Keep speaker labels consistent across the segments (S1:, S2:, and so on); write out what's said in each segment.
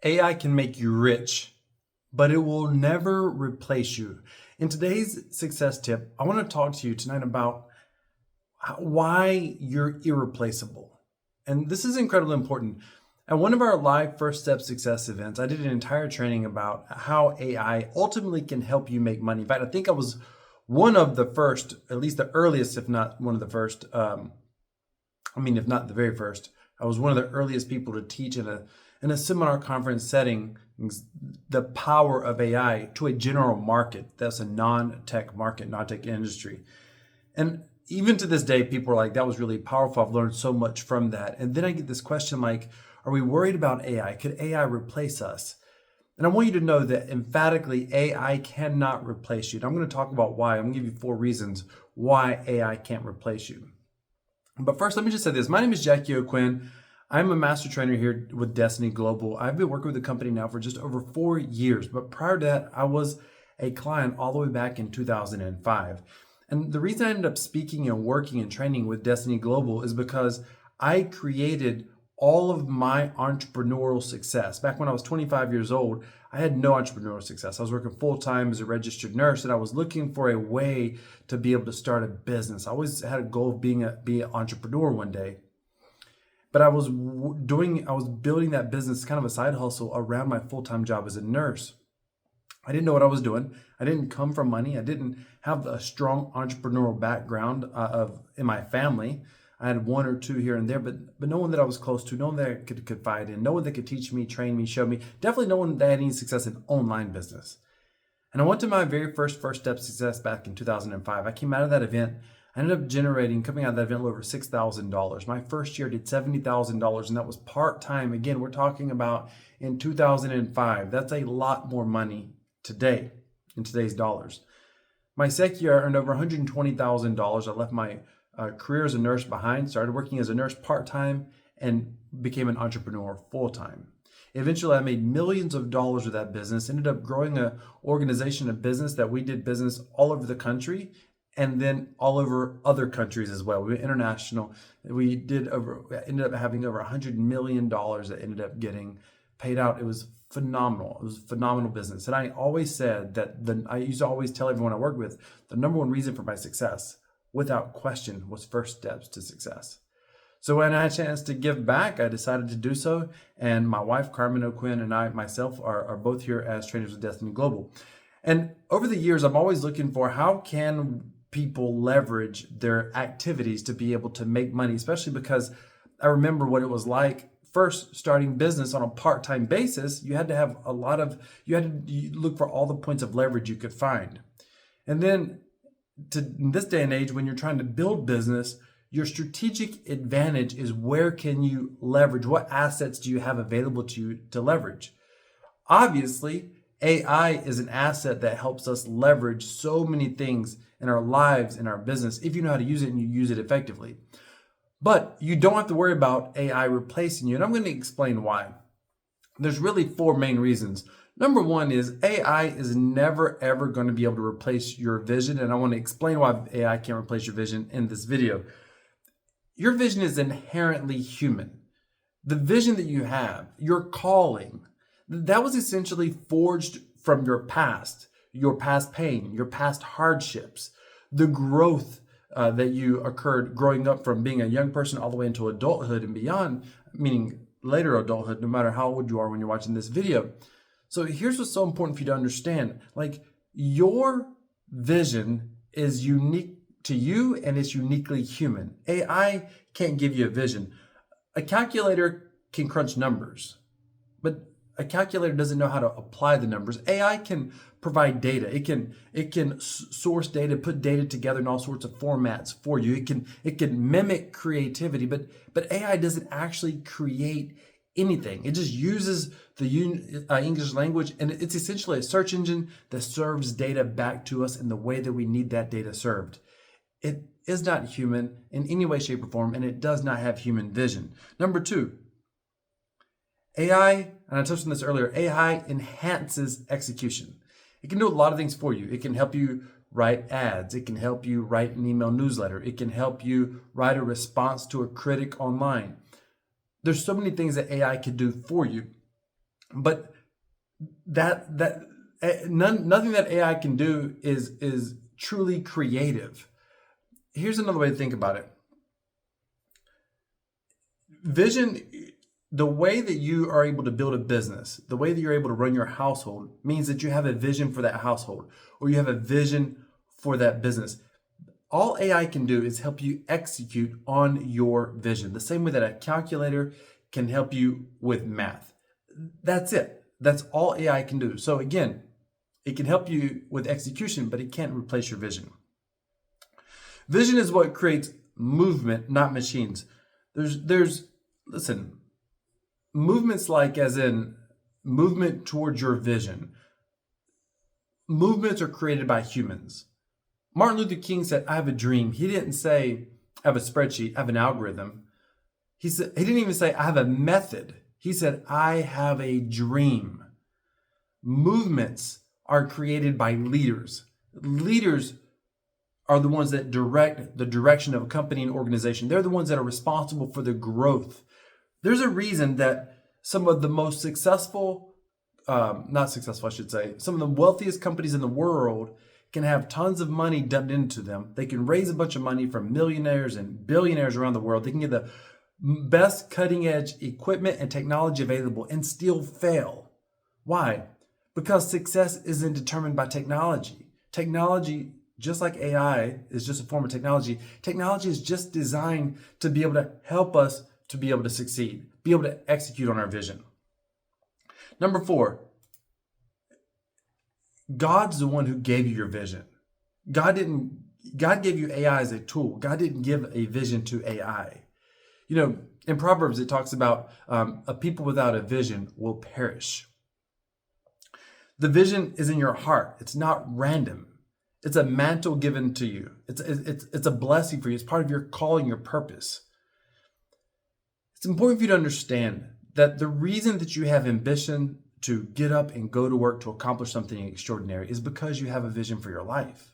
S1: AI can make you rich, but it will never replace you. In today's success tip, I want to talk to you tonight about why you're irreplaceable. And this is incredibly important. At one of our live First Step Success events, I did an entire training about how AI ultimately can help you make money. In fact, I think I was one of the first, at least the earliest, if not one of the first, if not the very first, I was one of the earliest people to teach in a seminar conference setting the power of AI to a general market. That's a non-tech market, non-tech industry. And even to this day, people are like, that was really powerful. I've learned so much from that. And then I get this question like, are we worried about AI? Could AI replace us? And I want you to know that emphatically, AI cannot replace you. And I'm going to talk about why. I'm going to give you 4 reasons why AI can't replace you. But first, let me just say this. My name is Jackie O'Quinn. I'm a master trainer here with Destiny Global. I've been working with the company now for just over 4 years. But prior to that, I was a client all the way back in 2005. And the reason I ended up speaking and working and training with Destiny Global is because I created all of my entrepreneurial success. Back when I was 25 years old, I had no entrepreneurial success. I was working full-time as a registered nurse, and I was looking for a way to be able to start a business. I always had a goal of be an entrepreneur one day. But I was building that business, kind of a side hustle around my full-time job as a nurse. I didn't know what I was doing. I didn't come from money. I didn't have a strong entrepreneurial background in my family. I had 1 or 2 here and there, but no one that I was close to, no one that I could confide in, no one that could teach me, train me, show me, definitely no one that had any success in online business. And I went to my very first step success back in 2005. I came out of that event. I ended up coming out of that event, over $6,000. My first year I did $70,000, and that was part-time. Again, we're talking about in 2005. That's a lot more money today, in today's dollars. My second year, I earned over $120,000. I left my career as a nurse behind, started working as a nurse part-time, and became an entrepreneur full-time. Eventually, I made millions of dollars with that business, ended up growing an organization, a business that we did business all over the country and then all over other countries as well. We were international. We ended up having over $100 million that ended up getting paid out. It was phenomenal. It was a phenomenal business. And I always said that I used to always tell everyone I worked with, the number one reason for my success, without question, was first steps to success. So when I had a chance to give back, I decided to do so. And my wife, Carmen O'Quinn, and I myself are both here as trainers with Destiny Global. And over the years, I'm always looking for how can people leverage their activities to be able to make money, especially because I remember what it was like first starting business on a part-time basis. You had to have you had to look for all the points of leverage you could find. And then in this day and age, when you're trying to build business, your strategic advantage is where can you leverage? What assets do you have available to you to leverage? Obviously, AI is an asset that helps us leverage so many things in our lives, in our business, if you know how to use it and you use it effectively. But you don't have to worry about AI replacing you. And I'm going to explain why. There's really 4 main reasons. Number 1 is AI is never, ever going to be able to replace your vision. And I want to explain why AI can't replace your vision in this video. Your vision is inherently human. The vision that you have, your calling, that was essentially forged from your past pain, your past hardships, the growth that you occurred growing up from being a young person all the way into adulthood and beyond, meaning later adulthood, no matter how old you are when you're watching this video. So here's what's so important for you to understand. Like, your vision is unique to you and it's uniquely human. AI can't give you a vision. A calculator can crunch numbers, but a calculator doesn't know how to apply the numbers. AI can provide data. It can source data, put data together in all sorts of formats for you. It can mimic creativity, but AI doesn't actually create anything. It just uses the English language, and it's essentially a search engine that serves data back to us in the way that we need that data served. It is not human in any way, shape, or form, and it does not have human vision. Number 2, AI, and I touched on this earlier, AI enhances execution. It can do a lot of things for you. It can help you write ads. It can help you write an email newsletter. It can help you write a response to a critic online. There's so many things that AI can do for you. But nothing that AI can do is truly creative. Here's another way to think about it. Vision, the way that you are able to build a business, the way that you're able to run your household means that you have a vision for that household or you have a vision for that business. All AI can do is help you execute on your vision, the same way that a calculator can help you with math. That's it. That's all AI can do. So again, it can help you with execution, but it can't replace your vision. Vision is what creates movement, not machines. Listen, movements like as in movement towards your vision. Movements are created by humans. Martin Luther King said, I have a dream. He didn't say, I have a spreadsheet, I have an algorithm. He didn't even say, I have a method. He said, I have a dream. Movements are created by leaders. Leaders are the ones that direct the direction of a company and organization. They're the ones that are responsible for the growth. There's a reason that some of the most successful, not successful, I should say, some of the wealthiest companies in the world can have tons of money dumped into them. They can raise a bunch of money from millionaires and billionaires around the world. They can get the best cutting edge equipment and technology available and still fail. Why? Because success isn't determined by technology. Technology, just like AI is just a form of technology, technology is just designed to be able to help us to be able to succeed, be able to execute on our vision. Number 4, God's the one who gave you your vision. God gave you AI as a tool. God didn't give a vision to AI. You know, in Proverbs, it talks about a people without a vision will perish. The vision is in your heart. It's not random. It's a mantle given to you. It's a blessing for you. It's part of your calling, your purpose. It's important for you to understand that the reason that you have ambition to get up and go to work to accomplish something extraordinary is because you have a vision for your life.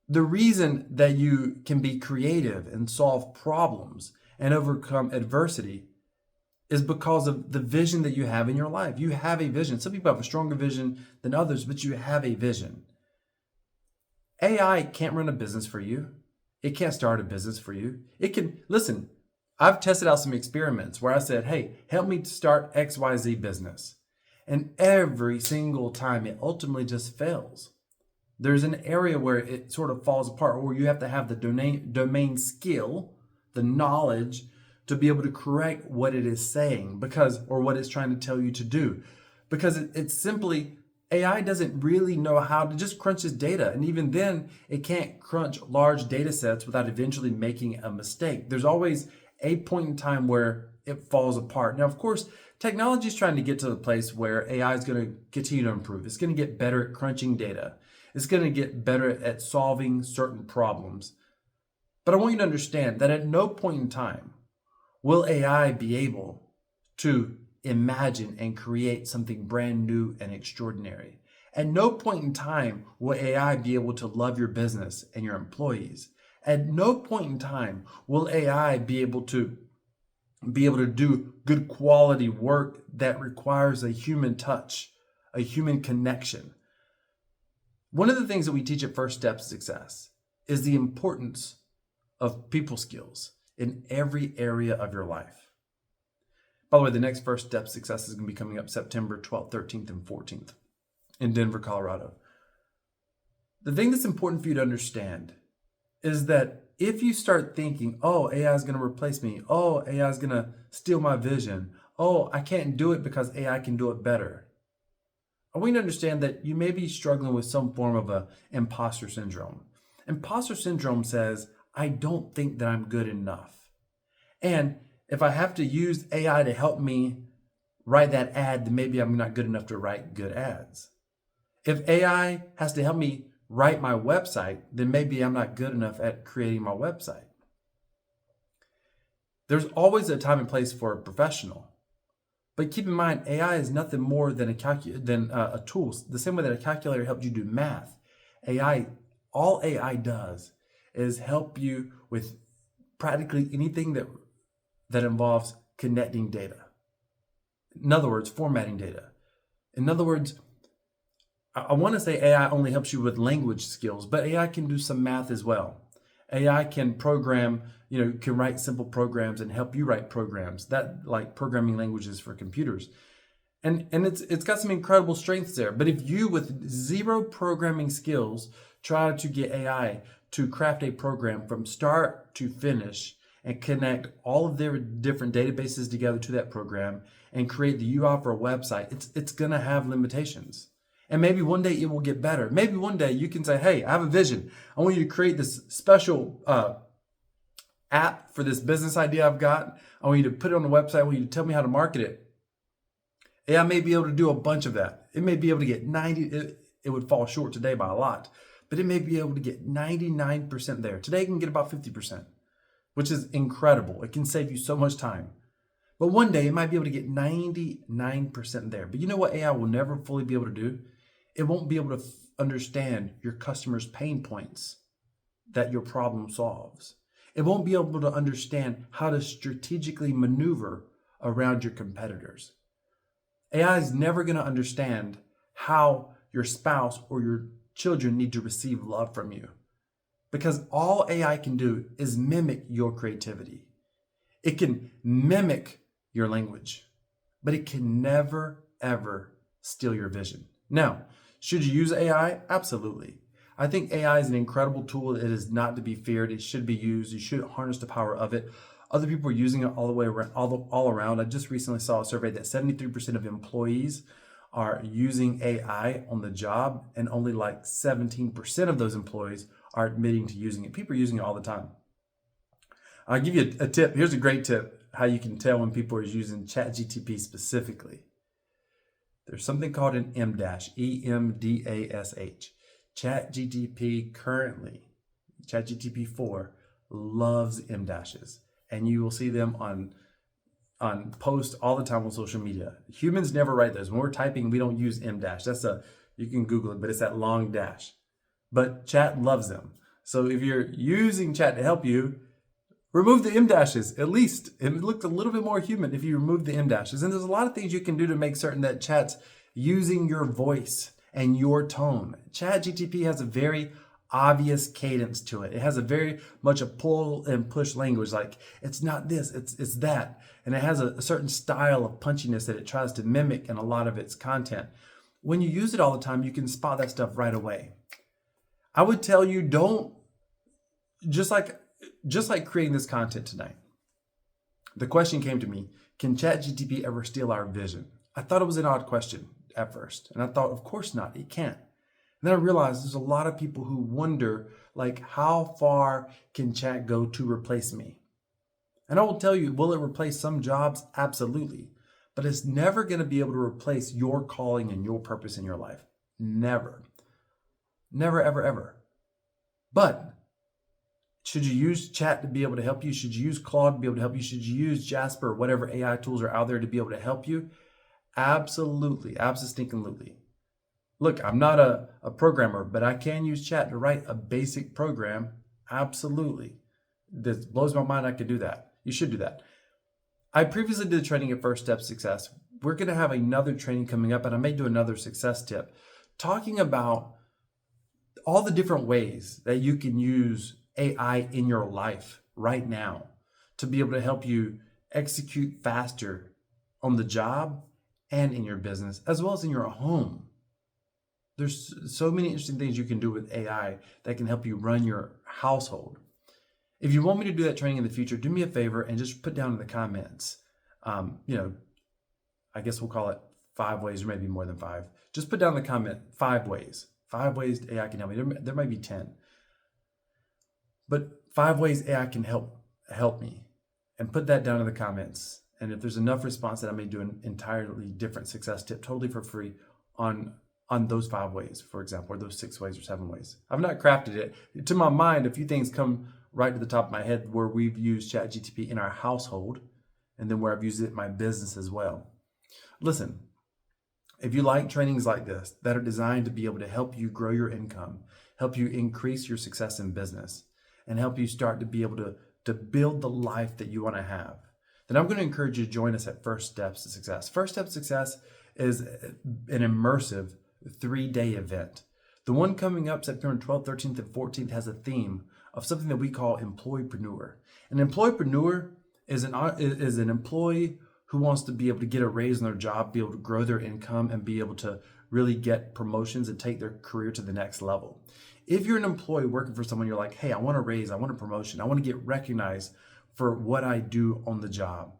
S1: The reason that you can be creative and solve problems and overcome adversity is because of the vision that you have in your life. You have a vision. Some people have a stronger vision than others, but you have a vision. AI can't run a business for you. It can't start a business for you. It can, listen, I've tested out some experiments where I said, hey, help me to start XYZ business. And every single time it ultimately just fails. There's an area where it sort of falls apart, where you have to have the domain skill, the knowledge to be able to correct what it is saying or what it's trying to tell you to do. Because it's simply, AI doesn't really know how to just crunch its data. And even then, it can't crunch large data sets without eventually making a mistake. There's always a point in time where it falls apart. Now, of course, technology is trying to get to the place where AI is going to continue to improve. It's going to get better at crunching data. It's going to get better at solving certain problems. But I want you to understand that at no point in time will AI be able to imagine and create something brand new and extraordinary. At no point in time will AI be able to love your business and your employees. At no point in time will AI be able to do good quality work that requires a human touch, a human connection. One of the things that we teach at First Step Success is the importance of people skills in every area of your life. By the way, the next First Step Success is going to be coming up September 12th, 13th, and 14th in Denver, Colorado. The thing that's important for you to understand is that if you start thinking, oh, AI is going to replace me. Oh, AI is going to steal my vision. Oh, I can't do it because AI can do it better. I want you to understand that you may be struggling with some form of a imposter syndrome. Imposter syndrome says, I don't think that I'm good enough. And if I have to use AI to help me write that ad, then maybe I'm not good enough to write good ads. If AI has to help me write my website, then maybe I'm not good enough at creating my website. There's always a time and place for a professional. But keep in mind, AI is nothing more than a tool. The same way that a calculator helped you do math. All AI does is help you with practically anything that involves connecting data. In other words, formatting data. In other words, I want to say AI only helps you with language skills, but AI can do some math as well. AI can program, can write simple programs and help you write programs, that like programming languages for computers. And it's got some incredible strengths there. But if you with zero programming skills try to get AI to craft a program from start to finish and connect all of their different databases together to that program and create the UI for a website, it's gonna have limitations. And maybe one day it will get better. Maybe one day you can say, hey, I have a vision. I want you to create this special app for this business idea I've got. I want you to put it on the website. I want you to tell me how to market it. AI may be able to do a bunch of that. It may be able to get 90, it would fall short today by a lot, but it may be able to get 99% there. Today it can get about 50%, which is incredible. It can save you so much time. But one day it might be able to get 99% there. But you know what AI will never fully be able to do? It won't be able to understand your customers' pain points that your problem solves. It won't be able to understand how to strategically maneuver around your competitors. AI is never going to understand how your spouse or your children need to receive love from you, because all AI can do is mimic your creativity. It can mimic your language, but it can never, ever steal your vision. Now, should you use AI? Absolutely. I think AI is an incredible tool. It is not to be feared. It should be used. You should harness the power of it. Other people are using it all the way around, all around. I just recently saw a survey that 73% of employees are using AI on the job, and only like 17% of those employees are admitting to using it. People are using it all the time. I'll give you a tip. Here's a great tip how you can tell when people are using ChatGTP specifically. There's something called an M-dash, E-M-D-A-S-H. ChatGTP currently, ChatGTP 4 loves M-dashes, and you will see them on posts all the time on social media. Humans never write those. When we're typing, we don't use M-dash. You can Google it, but it's that long dash. But Chat loves them. So if you're using Chat to help you, remove the M-dashes. At least it looks a little bit more human if you remove the M-dashes. And there's a lot of things you can do to make certain that Chat's using your voice and your tone. ChatGTP has a very obvious cadence to it. It has a very much a pull and push language. Like, it's not this, it's that. And it has a certain style of punchiness that it tries to mimic in a lot of its content. When you use it all the time, you can spot that stuff right away. I would tell you, don't, just like creating this content tonight, the question came to me, can ChatGTP ever steal our vision? I thought it was an odd question at first. And I thought, of course not, it can't. And then I realized there's a lot of people who wonder, like, how far can Chat go to replace me? And I will tell you, will it replace some jobs? Absolutely. But it's never going to be able to replace your calling and your purpose in your life. Never. Never, ever, ever. But should you use Chat to be able to help you? Should you use Claude to be able to help you? Should you use Jasper or whatever AI tools are out there to be able to help you? Absolutely. Absolutely. Look, I'm not a programmer, but I can use Chat to write a basic program. Absolutely. This blows my mind I could do that. You should do that. I previously did training at First Step Success. We're going to have another training coming up, and I may do another success tip talking about all the different ways that you can use AI in your life right now to be able to help you execute faster on the job and in your business, as well as in your home. There's so many interesting things you can do with AI that can help you run your household. If you want me to do that training in the future, do me a favor and just put down in the comments, I guess we'll call it 5 ways, or maybe more than 5. Just put down in the comment 5 ways. 5 ways AI can help me. There might be 10. But 5 ways AI can help me. And put that down in the comments. And if there's enough response, that I may do an entirely different success tip totally for free on those 5 ways, for example, or those 6 ways or 7 ways. I've not crafted it. To my mind, a few things come right to the top of my head where we've used ChatGTP in our household, and then where I've used it in my business as well. Listen, if you like trainings like this that are designed to be able to help you grow your income, help you increase your success in business, and help you start to be able to build the life that you want to have, then I'm going to encourage you to join us at First Steps to Success. First Steps to Success is an immersive 3-day event. The one coming up September 12th, 13th, and 14th has a theme of something that we call employpreneur. An employpreneur is an employee who wants to be able to get a raise in their job, be able to grow their income, and be able to really get promotions and take their career to the next level. If you're an employee working for someone, you're like, hey, I want a raise, I want a promotion, I want to get recognized for what I do on the job,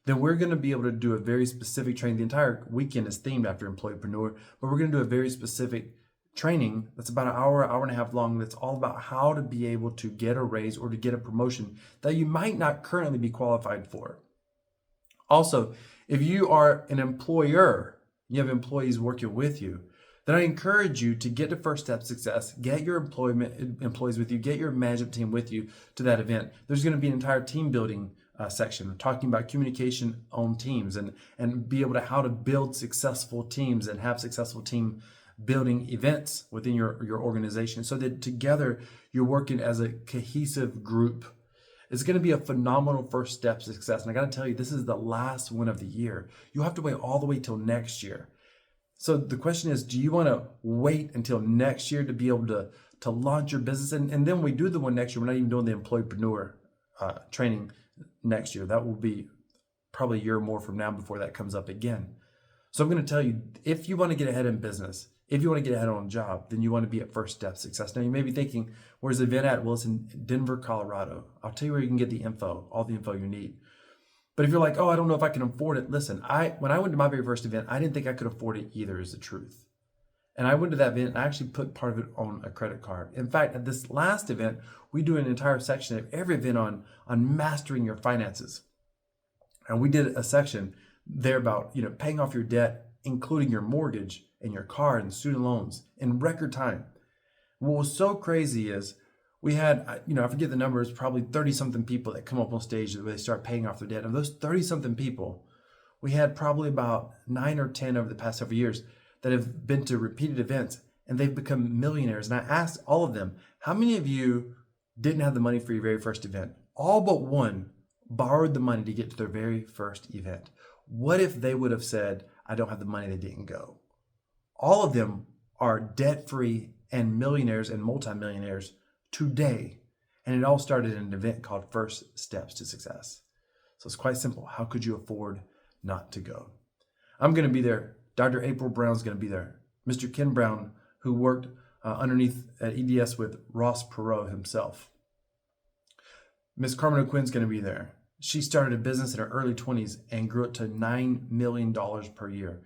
S1: then we're going to be able to do a very specific training. The entire weekend is themed after employpreneur, but we're going to do a very specific training that's about an hour, hour and a half long. That's all about how to be able to get a raise or to get a promotion that you might not currently be qualified for. Also, if you are an employer, you have employees working with you, then I encourage you to get to First Step Success, get your employees with you, get your management team with you to that event. There's going to be an entire team building section talking about communication on teams and be able to how to build successful teams and have successful team building events within your organization so that together you're working as a cohesive group. It's going to be a phenomenal first step to success. And I got to tell you, this is the last one of the year. You have to wait all the way till next year. So the question is, do you want to wait until next year to be able to launch your business? And then when we do the one next year, we're not even doing the employpreneur training next year. That will be probably a year or more from now before that comes up again. So I'm going to tell you, if you want to get ahead in business, if you want to get ahead on a job, then you want to be at First Step Success. Now you may be thinking, where's the event at? Well, it's in Denver, Colorado. I'll tell you where you can get the info, all the info you need. But if you're like, oh, I don't know if I can afford it. Listen, when I went to my very first event, I didn't think I could afford it either, is the truth. And I went to that event and I actually put part of it on a credit card. In fact, at this last event, we do an entire section of every event on mastering your finances. And we did a section there about, paying off your debt, including your mortgage and your car and student loans in record time. What was so crazy is we had, I forget the numbers, probably 30 something people that come up on stage where they start paying off their debt. Of those 30 something people, we had probably about 9 or 10 over the past several years that have been to repeated events and they've become millionaires. And I asked all of them, how many of you didn't have the money for your very first event? All but one borrowed the money to get to their very first event. What if they would have said, I don't have the money, they didn't go? All of them are debt-free and millionaires and multimillionaires today. And it all started in an event called First Steps to Success. So it's quite simple. How could you afford not to go? I'm going to be there. Dr. April Brown's going to be there. Mr. Ken Brown, who worked underneath at EDS with Ross Perot himself. Miss Carmen O'Quinn's going to be there. She started a business in her early 20s and grew it to $9 million per year.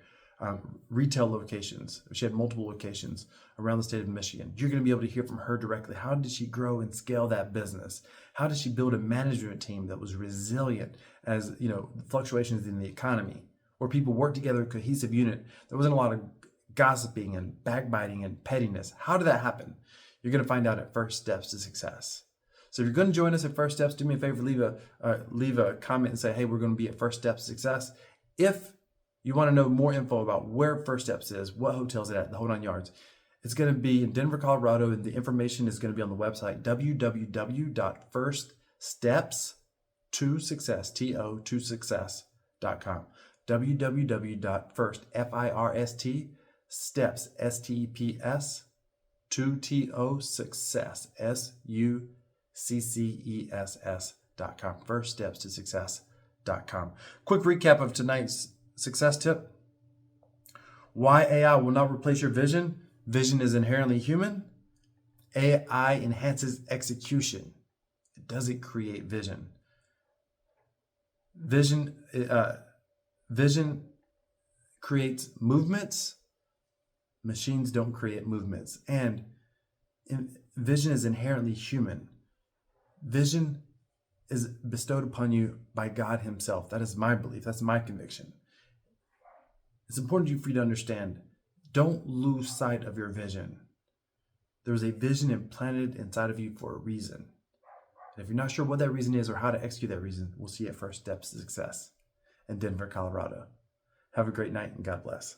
S1: Retail locations. She had multiple locations around the state of Michigan. You're going to be able to hear from her directly. How did she grow and scale that business? How did she build a management team that was resilient as fluctuations in the economy, where people work together, a cohesive unit? There wasn't a lot of gossiping and backbiting and pettiness. How did that happen? You're going to find out at First Steps to Success. So if you're going to join us at First Steps, do me a favor, leave a comment and say, hey, we're going to be at First Steps to Success. If you want to know more info about where First Steps is, what hotel's it at, the whole 9 yards, it's going to be in Denver, Colorado, and the information is going to be on the website, www.firststeps2success.com. www.first, steps, 2 success, success.com. First Steps to Success.com. Quick recap of tonight's success tip. Why AI will not replace your vision. Vision is inherently human. AI enhances execution. It doesn't create vision. Vision creates movements. Machines don't create movements. And vision is inherently human. Vision is bestowed upon you by God himself. That is my belief. That's my conviction. It's important for you to understand, don't lose sight of your vision. There's a vision implanted inside of you for a reason. And if you're not sure what that reason is or how to execute that reason, we'll see you at First Steps to Success in Denver, Colorado. Have a great night and God bless.